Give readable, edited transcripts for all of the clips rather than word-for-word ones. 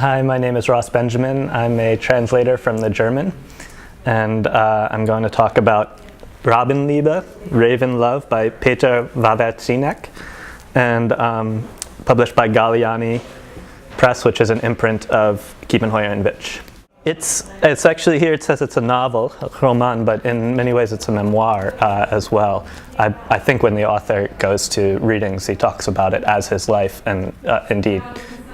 Hi, my name is Ross Benjamin. I'm a translator from the German, and I'm going to talk about Rabenliebe, Raven Love by Peter Wawerzinek, and published by Galliani Press, which is an imprint of Kiepenheuer and Witsch. It's actually, here it says it's a novel, a roman, but in many ways it's a memoir as well. I think when the author goes to readings, he talks about it as his life, and indeed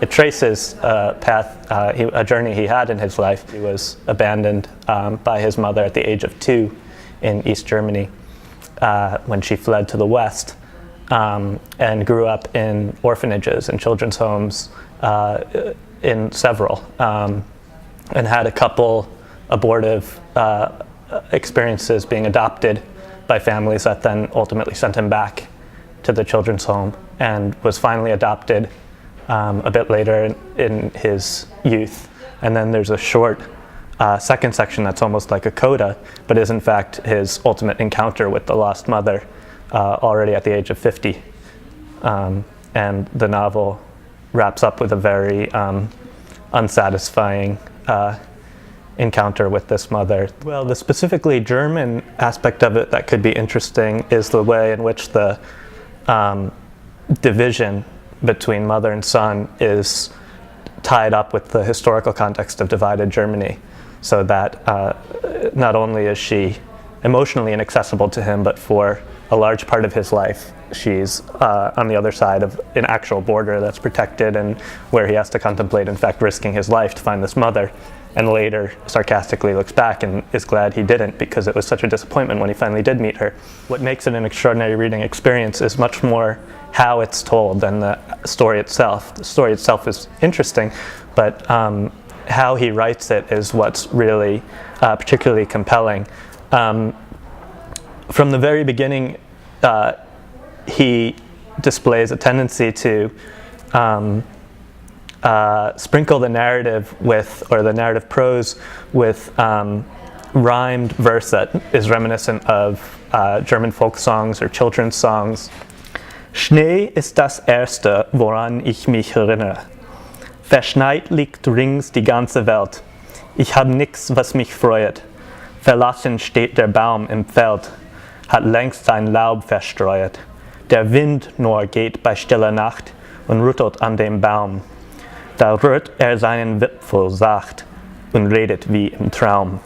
it traces a journey he had in his life. He was abandoned by his mother at the age of 2 in East Germany when she fled to the West, and grew up in orphanages and children's homes, in several, and had a couple abortive experiences being adopted by families that then ultimately sent him back to the children's home, and was finally adopted a bit later in his youth. And then there's a short second section that's almost like a coda, but is in fact his ultimate encounter with the lost mother already at the age of 50. And the novel wraps up with a very unsatisfying encounter with this mother. Well, the specifically German aspect of it that could be interesting is the way in which the division between mother and son is tied up with the historical context of divided Germany, so that not only is she emotionally inaccessible to him, but for a large part of his life she's on the other side of an actual border that's protected, and where he has to contemplate in fact risking his life to find this mother, and later sarcastically looks back and is glad he didn't, because it was such a disappointment when he finally did meet her. What makes it an extraordinary reading experience is much more how it's told than the story itself. The story itself is interesting, but how he writes it is what's really particularly compelling. From the very beginning, he displays a tendency to sprinkle the narrative with, or the narrative prose with, rhymed verse that is reminiscent of German folk songs or children's songs. Schnee ist das Erste, woran ich mich erinnere. Verschneit liegt rings die ganze Welt. Ich hab nix, was mich freuet. Verlassen steht der Baum im Feld, hat längst sein Laub verstreuet. Der Wind nur geht bei stiller Nacht und rüttelt an dem Baum. Da rührt seinen Wipfel sacht und redet wie im Traum.